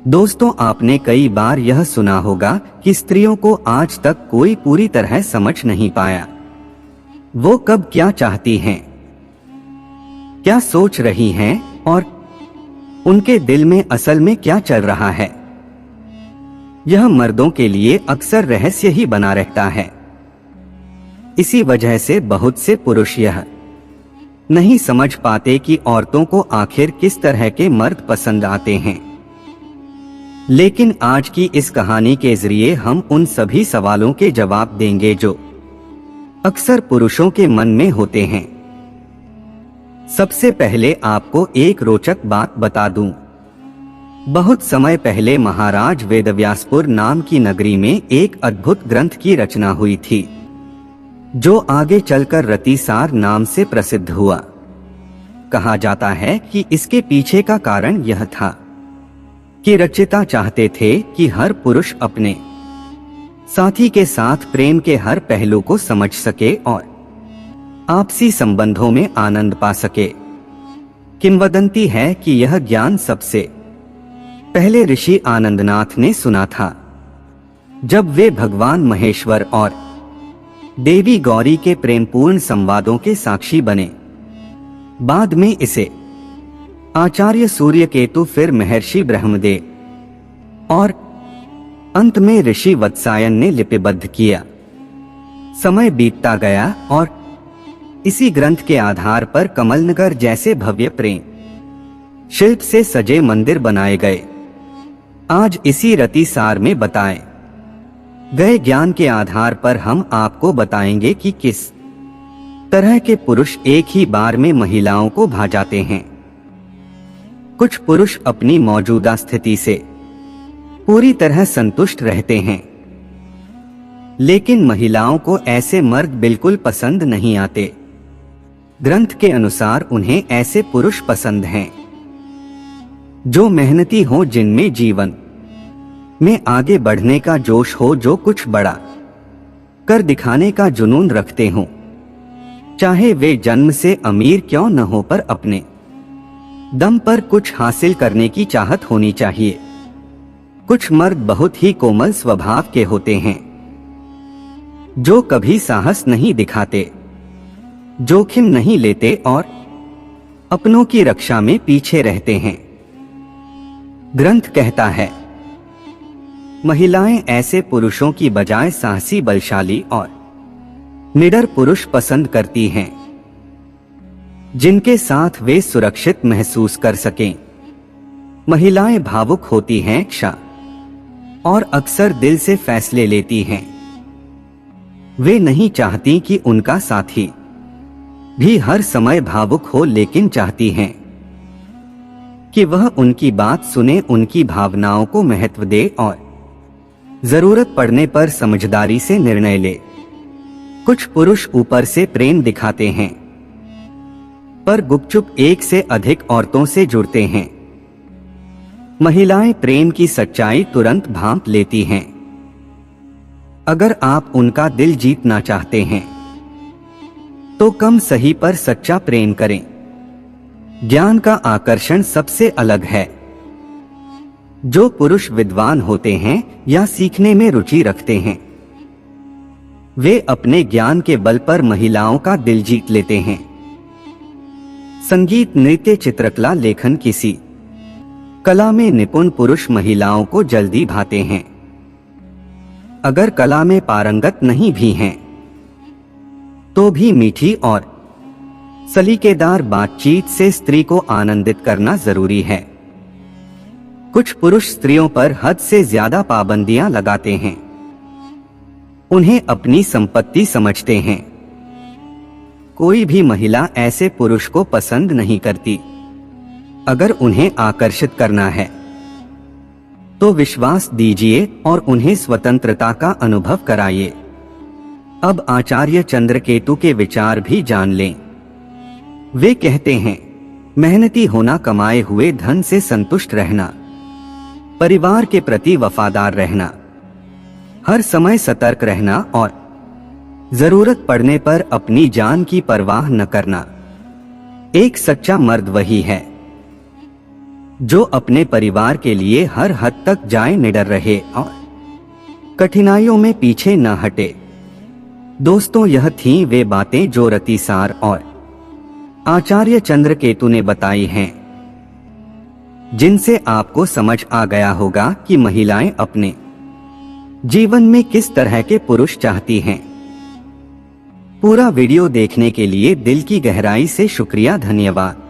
दोस्तों, आपने कई बार यह सुना होगा कि स्त्रियों को आज तक कोई पूरी तरह समझ नहीं पाया। वो कब क्या चाहती हैं, क्या सोच रही हैं और उनके दिल में असल में क्या चल रहा है। यह मर्दों के लिए अक्सर रहस्य ही बना रहता है। इसी वजह से बहुत से पुरुष यह नहीं समझ पाते कि औरतों को आखिर किस तरह के मर्द पसंद आते हैं। लेकिन आज की इस कहानी के जरिए हम उन सभी सवालों के जवाब देंगे जो अक्सर पुरुषों के मन में होते हैं। सबसे पहले आपको एक रोचक बात बता दूं। बहुत समय पहले महाराज वेदव्यासपुर नाम की नगरी में एक अद्भुत ग्रंथ की रचना हुई थी, जो आगे चलकर रतिसार नाम से प्रसिद्ध हुआ। कहा जाता है कि इसके पीछे का कारण यह था कि रचयिता चाहते थे कि हर पुरुष अपने साथी के साथ प्रेम के हर पहलू को समझ सके और आपसी संबंधों में आनंद पा सके। किंवदंती है कि यह ज्ञान सबसे पहले ऋषि आनंदनाथ ने सुना था, जब वे भगवान महेश्वर और देवी गौरी के प्रेमपूर्ण संवादों के साक्षी बने। बाद में इसे आचार्य सूर्यकेतु, फिर महर्षि ब्रह्मदेव और अंत में ऋषि वत्सायन ने लिपिबद्ध किया। समय बीतता गया और इसी ग्रंथ के आधार पर कमलनगर जैसे भव्य प्रेम शिल्प से सजे मंदिर बनाए गए। आज इसी रतिसार में बताए गए ज्ञान के आधार पर हम आपको बताएंगे कि किस तरह के पुरुष एक ही बार में महिलाओं को भा जाते हैं। कुछ पुरुष अपनी मौजूदा स्थिति से पूरी तरह संतुष्ट रहते हैं, लेकिन महिलाओं को ऐसे मर्द बिल्कुल पसंद नहीं आते। ग्रंथ के अनुसार उन्हें ऐसे पुरुष पसंद हैं जो मेहनती हों, जिनमें जीवन में आगे बढ़ने का जोश हो, जो कुछ बड़ा कर दिखाने का जुनून रखते हों। चाहे वे जन्म से अमीर क्यों न हो, पर अपने दम पर कुछ हासिल करने की चाहत होनी चाहिए। कुछ मर्द बहुत ही कोमल स्वभाव के होते हैं, जो कभी साहस नहीं दिखाते, जोखिम नहीं लेते और अपनों की रक्षा में पीछे रहते हैं। ग्रंथ कहता है, महिलाएं ऐसे पुरुषों की बजाय साहसी, बलशाली और निडर पुरुष पसंद करती हैं, जिनके साथ वे सुरक्षित महसूस कर सकें। महिलाएं भावुक होती हैं, क्षमा और अक्सर दिल से फैसले लेती हैं। वे नहीं चाहती कि उनका साथी भी हर समय भावुक हो, लेकिन चाहती हैं कि वह उनकी बात सुने, उनकी भावनाओं को महत्व दे और जरूरत पड़ने पर समझदारी से निर्णय ले। कुछ पुरुष ऊपर से प्रेम दिखाते हैं, पर गुपचुप एक से अधिक औरतों से जुड़ते हैं। महिलाएं प्रेम की सच्चाई तुरंत भांप लेती हैं। अगर आप उनका दिल जीतना चाहते हैं, तो कम सही पर सच्चा प्रेम करें। ज्ञान का आकर्षण सबसे अलग है। जो पुरुष विद्वान होते हैं या सीखने में रुचि रखते हैं, वे अपने ज्ञान के बल पर महिलाओं का दिल जीत लेते हैं। संगीत, नृत्य, चित्रकला, लेखन, किसी कला में निपुण पुरुष महिलाओं को जल्दी भाते हैं। अगर कला में पारंगत नहीं भी हैं, तो भी मीठी और सलीकेदार बातचीत से स्त्री को आनंदित करना जरूरी है। कुछ पुरुष स्त्रियों पर हद से ज्यादा पाबंदियां लगाते हैं, उन्हें अपनी संपत्ति समझते हैं। कोई भी महिला ऐसे पुरुष को पसंद नहीं करती। अगर उन्हें आकर्षित करना है, तो विश्वास दीजिए और उन्हें स्वतंत्रता का अनुभव कराइए। अब आचार्य चंद्रकेतु के विचार भी जान लें। वे कहते हैं, मेहनती होना, कमाए हुए धन से संतुष्ट रहना, परिवार के प्रति वफादार रहना, हर समय सतर्क रहना और जरूरत पड़ने पर अपनी जान की परवाह न करना। एक सच्चा मर्द वही है जो अपने परिवार के लिए हर हद तक जाए निडर रहे और कठिनाइयों में पीछे न हटे। दोस्तों, यह थीं वे बातें जो रतिसार और आचार्य चंद्रकेतु ने बताई हैं, जिनसे आपको समझ आ गया होगा कि महिलाएं अपने जीवन में किस तरह के पुरुष चाहती हैं। पूरा वीडियो देखने के लिए दिल की गहराई से शुक्रिया, धन्यवाद।